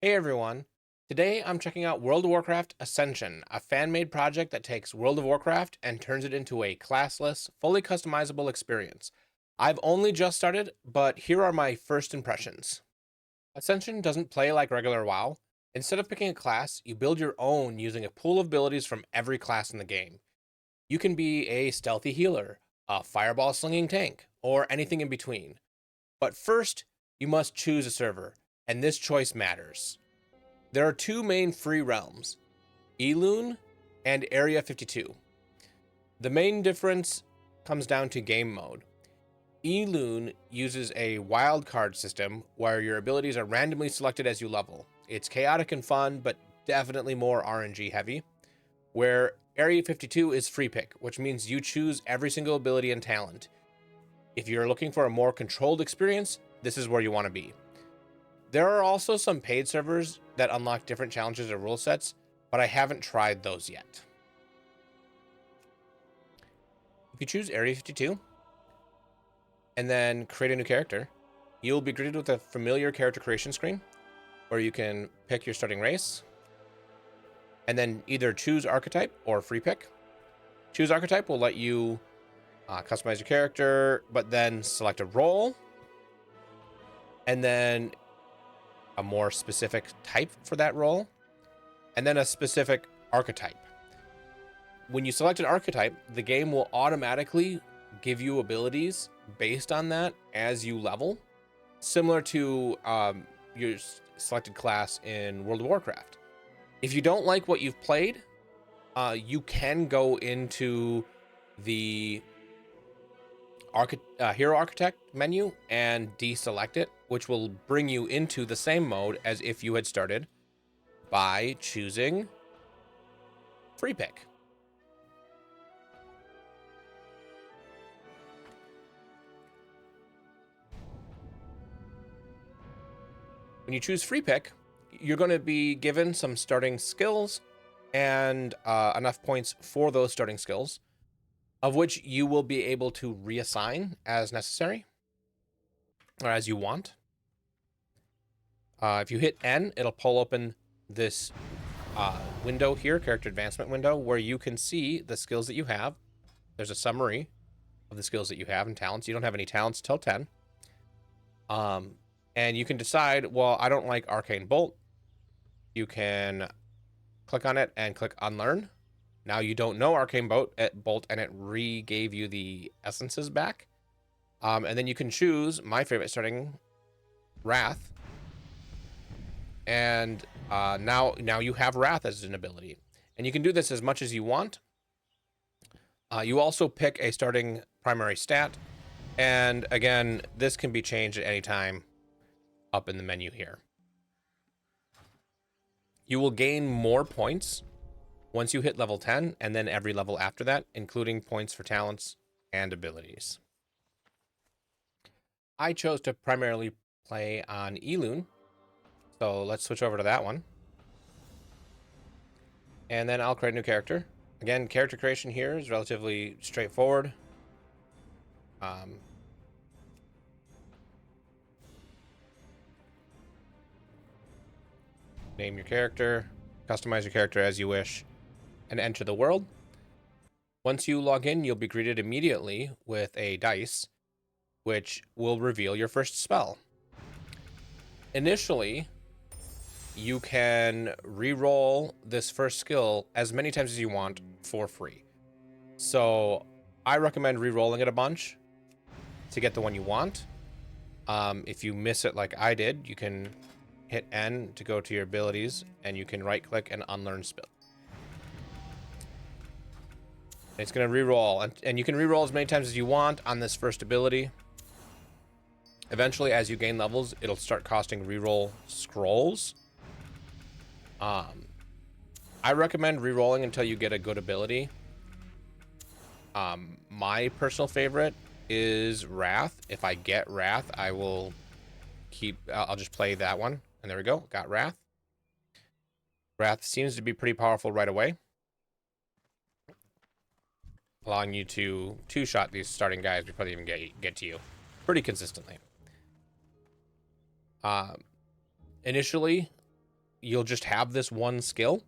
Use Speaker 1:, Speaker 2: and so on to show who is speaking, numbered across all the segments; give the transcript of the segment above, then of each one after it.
Speaker 1: Hey everyone! Today I'm checking out World of Warcraft Ascension, a fan-made project that takes World of Warcraft and turns it into a classless, fully customizable experience. I've only just started, but here are my first impressions. Ascension doesn't play like regular WoW. Instead of picking a class, you build your own using a pool of abilities from every class in the game. You can be a stealthy healer, a fireball slinging tank, or anything in between. But first, you must choose a server, and this choice matters. There are two main free realms, Elune and Area 52. The main difference comes down to game mode. Elune uses a wildcard system where your abilities are randomly selected as you level. It's chaotic and fun, but definitely more RNG heavy. Where Area 52 is free pick, which means you choose every single ability and talent. If you're looking for a more controlled experience, this is where you want to be. There are also some paid servers that unlock different challenges or rule sets, but I haven't tried those yet. If you choose Area 52 and then create a new character, you'll be greeted with a familiar character creation screen where you can pick your starting race and then either choose archetype or free pick. Choose archetype will let you customize your character, but then select a role and then a more specific type for that role, and then a specific archetype. When you select an archetype, the game will automatically give you abilities based on that as you level, similar to your selected class in World of Warcraft. If you don't like what you've played, you can go into the Hero Architect menu and deselect it, which will bring you into the same mode as if you had started by choosing free pick. When you choose free pick, you're going to be given some starting skills and enough points for those starting skills, of which you will be able to reassign as necessary or as you want. If you hit N, it'll pull open this window here, character advancement window, where you can see the skills that you have. There's a summary of the skills that you have and talents. You don't have any talents till 10. And you can decide, well, I don't like Arcane Bolt. You can click on it and click Unlearn. Now you don't know Arcane Bolt, and it re-gave you the essences back. And then you can choose my favorite starting, Wrath. And now you have Wrath as an ability. And you can do this as much as you want. You also pick a starting primary stat. And again, this can be changed at any time up in the menu here. You will gain more points once you hit level 10, and then every level after that, including points for talents and abilities. I chose to primarily play on Elune, so let's switch over to that one. And then I'll create a new character. Again, character creation here is relatively straightforward. Name your character, customize your character as you wish, and enter the world. Once you log in, you'll be greeted immediately with a dice, which will reveal your first spell. Initially, you can re-roll this first skill as many times as you want for free. So I recommend re-rolling it a bunch to get the one you want. If you miss it like I did, you can hit N to go to your abilities, and you can right-click and unlearn spell. It's going to re-roll, and you can re-roll as many times as you want on this first ability. Eventually, as you gain levels, it'll start costing re-roll scrolls. I recommend re-rolling until you get a good ability. My personal favorite is Wrath. If I get Wrath, I will I'll just play that one. And there we go, got Wrath. Wrath seems to be pretty powerful right away, allowing you to two-shot these starting guys before they even get to you pretty consistently. Initially, you'll just have this one skill.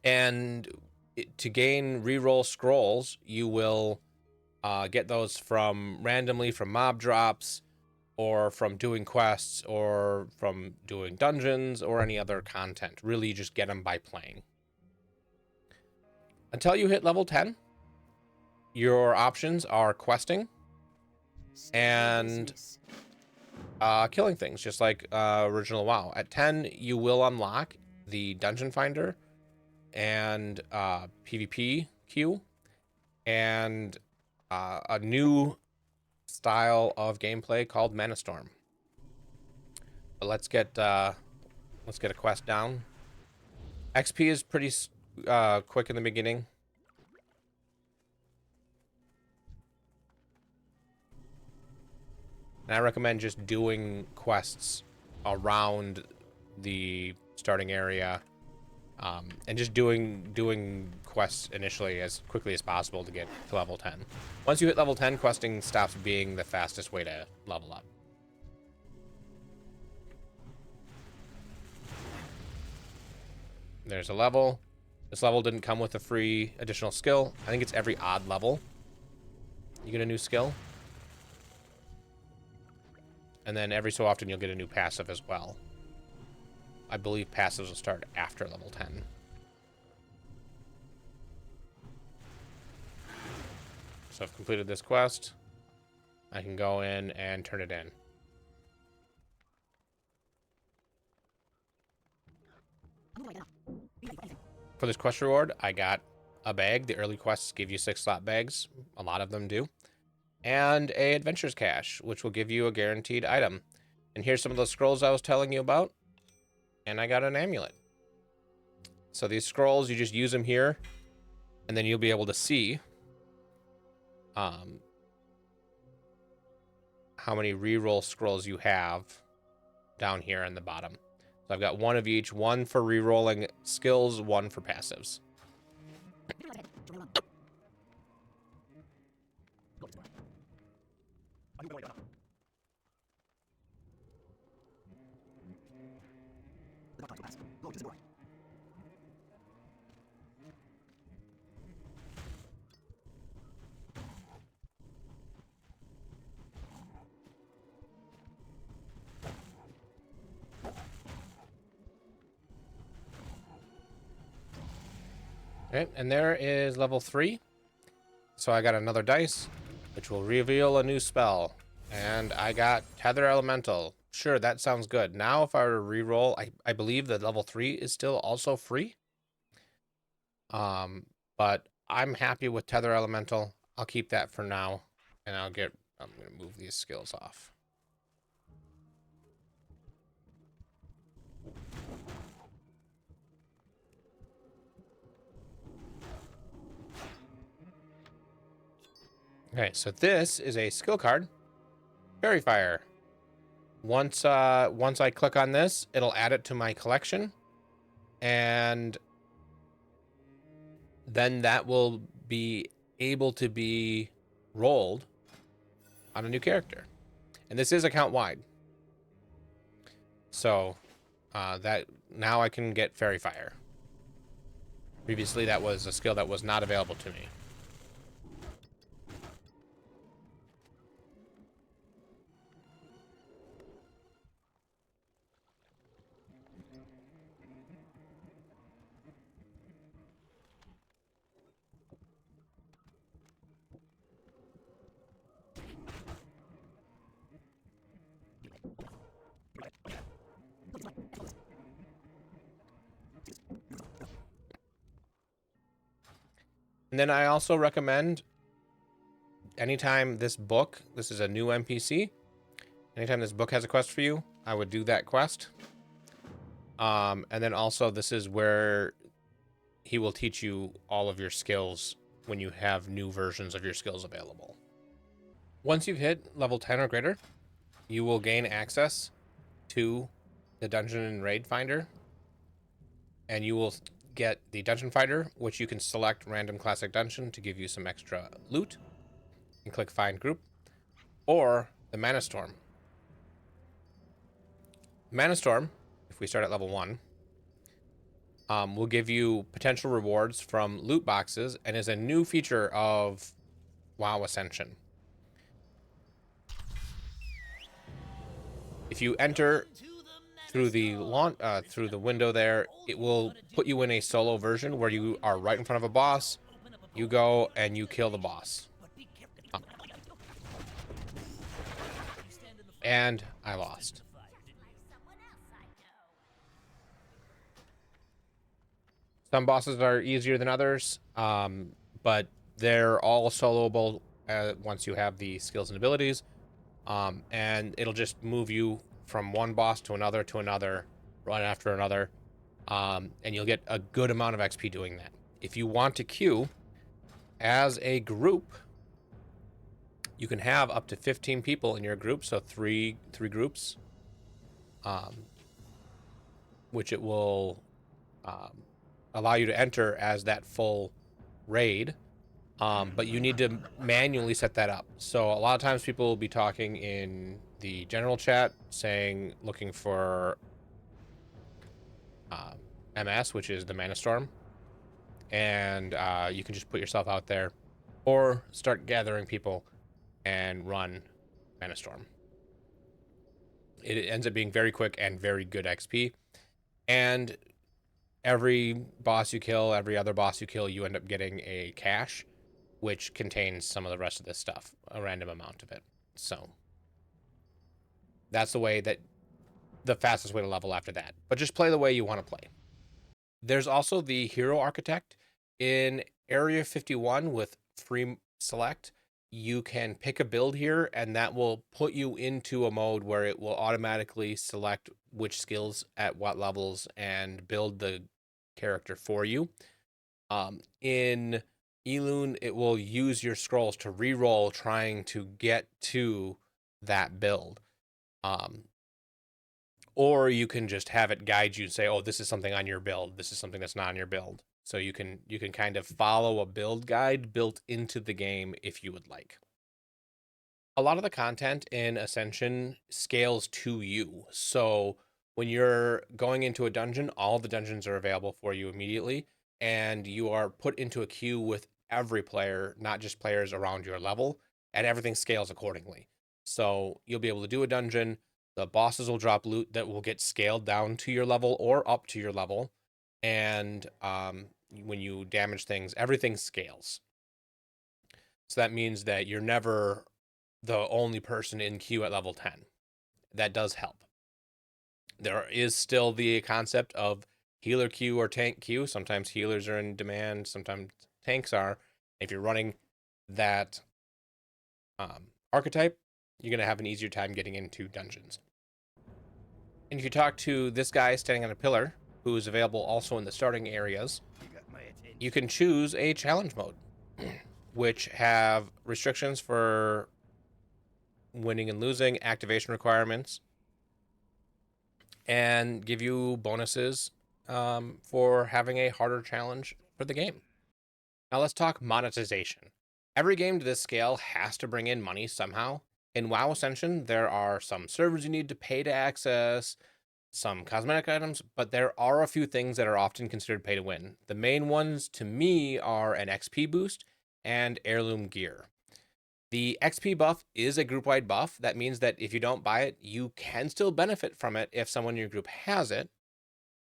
Speaker 1: And to gain reroll scrolls, you will get those randomly from mob drops, or from doing quests, or from doing dungeons, or any other content. Really, you just get them by playing. Until you hit level 10, your options are questing and killing things, just like original WoW. At 10, you will unlock the Dungeon Finder and PvP queue, and a new style of gameplay called Manastorm. But let's get a quest down. XP is pretty quick in the beginning. And I recommend just doing quests around the starting area, and just doing quests initially as quickly as possible to get to level 10. Once you hit level 10, questing stops being the fastest way to level up. There's a level. This level didn't come with a free additional skill. I think it's every odd level you get a new skill. And then every so often you'll get a new passive as well. I believe passives will start after level 10. So I've completed this quest. I can go in and turn it in. For this quest reward, I got a bag. The early quests give you 6 slot bags. A lot of them do. And a adventures cache, which will give you a guaranteed item. And here's some of those scrolls I was telling you about. And I got an amulet. So these scrolls, you just use them here, and then you'll be able to see how many reroll scrolls you have down here in the bottom. So I've got one of each, one for rerolling skills, one for passives. Okay, and there is level 3. So I got another dice, which will reveal a new spell. And I got Tether Elemental. Sure, that sounds good. Now if I were to reroll, I believe that level 3 is still also free. But I'm happy with Tether Elemental. I'll keep that for now. And I'm gonna move these skills off. Okay, so this is a skill card, Fairy Fire. Once I click on this, it'll add it to my collection, and then that will be able to be rolled on a new character. And this is account wide. So that now I can get Fairy Fire. Previously, that was a skill that was not available to me. And then I also recommend, anytime this is a new NPC, anytime this book has a quest for you, I would do that quest. And then also this is where he will teach you all of your skills when you have new versions of your skills available. Once you've hit level 10 or greater, you will gain access to the Dungeon and Raid Finder, and you will get the Dungeon Finder, which you can select random classic dungeon to give you some extra loot, and click Find Group, or the Manastorm. Manastorm, if we start at level 1, will give you potential rewards from loot boxes and is a new feature of WoW Ascension. If you enter through the window there, it will put you in a solo version where you are right in front of a boss. You go and you kill the boss. And I lost. Some bosses are easier than others, but they're all soloable once you have the skills and abilities. And it'll just move you from one boss to another, run after another. And you'll get a good amount of XP doing that. If you want to queue as a group, you can have up to 15 people in your group, so three groups, which it will allow you to enter as that full raid. But you need to manually set that up. So a lot of times people will be talking in the general chat saying, looking for MS, which is the Manastorm. And you can just put yourself out there or start gathering people and run Manastorm. It ends up being very quick and very good XP. And every boss you kill, every other boss you kill, you end up getting a cache, which contains some of the rest of this stuff, a random amount of it. So that's the fastest way to level after that. But just play the way you want to play. There's also the Hero Architect in Area 51 with free select. You can pick a build here, and that will put you into a mode where it will automatically select which skills at what levels and build the character for you. In Elune, it will use your scrolls to re-roll trying to get to that build. Or you can just have it guide you and say, oh, this is something on your build. This is something that's not on your build. So you can kind of follow a build guide built into the game if you would like. A lot of the content in Ascension scales to you. So when you're going into a dungeon, all the dungeons are available for you immediately, and you are put into a queue with every player, not just players around your level, and everything scales accordingly. So you'll be able to do a dungeon, the bosses will drop loot that will get scaled down to your level or up to your level, and when you damage things, everything scales. So that means that you're never the only person in queue at level 10. That does help. There is still the concept of healer queue or tank queue. Sometimes healers are in demand, sometimes tanks are. If you're running that archetype, you're going to have an easier time getting into dungeons. And if you talk to this guy standing on a pillar, who is available also in the starting areas, you can choose a challenge mode, which have restrictions for winning and losing, activation requirements, and give you bonuses for having a harder challenge for the game. Now let's talk monetization. Every game to this scale has to bring in money somehow. In WoW Ascension, there are some servers you need to pay to access, some cosmetic items, but there are a few things that are often considered pay to win. The main ones to me are an XP boost and heirloom gear. The XP buff is a group-wide buff. That means that if you don't buy it, you can still benefit from it if someone in your group has it.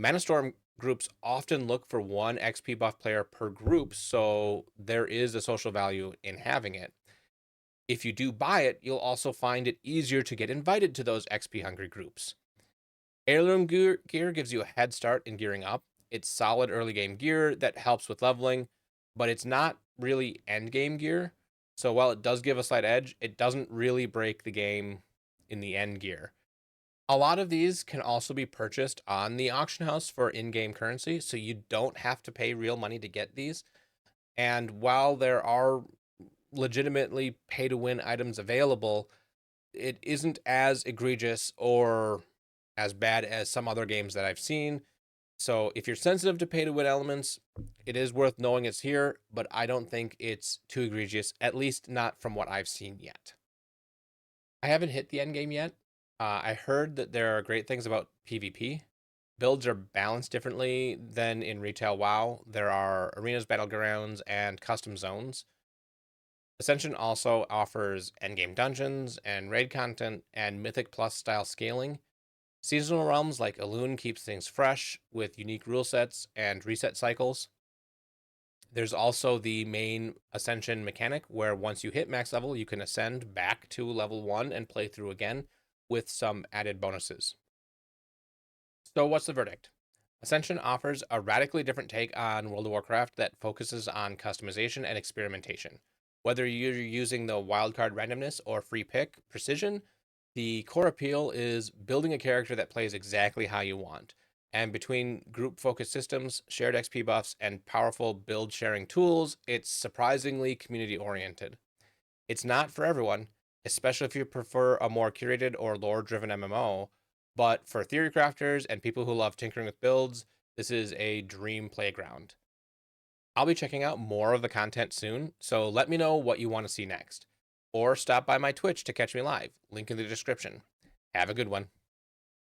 Speaker 1: Manastorm groups often look for one XP buff player per group, so there is a social value in having it. If you do buy it, you'll also find it easier to get invited to those XP-hungry groups. Heirloom gear gives you a head start in gearing up. It's solid early game gear that helps with leveling, but it's not really end game gear. So while it does give a slight edge, it doesn't really break the game in the end gear. A lot of these can also be purchased on the auction house for in-game currency, so you don't have to pay real money to get these. And while there are legitimately pay-to-win items available, it isn't as egregious or as bad as some other games that I've seen. So if you're sensitive to pay-to-win elements, it is worth knowing it's here, but I don't think it's too egregious, at least not from what I've seen yet. I haven't hit the end game yet. I heard that there are great things about PvP. Builds are balanced differently than in retail WoW. There are arenas, battlegrounds, and custom zones. Ascension also offers endgame dungeons and raid content and Mythic Plus style scaling. Seasonal realms like Elune keeps things fresh with unique rule sets and reset cycles. There's also the main Ascension mechanic where once you hit max level, you can ascend back to level 1 and play through again with some added bonuses. So, what's the verdict? Ascension offers a radically different take on World of Warcraft that focuses on customization and experimentation. Whether you're using the wildcard randomness or free pick precision, the core appeal is building a character that plays exactly how you want. And between group focused systems, shared XP buffs, and powerful build sharing tools, it's surprisingly community oriented. It's not for everyone, especially if you prefer a more curated or lore driven MMO, but for theory crafters and people who love tinkering with builds, this is a dream playground. I'll be checking out more of the content soon, so let me know what you want to see next. Or stop by my Twitch to catch me live, link in the description. Have a good one.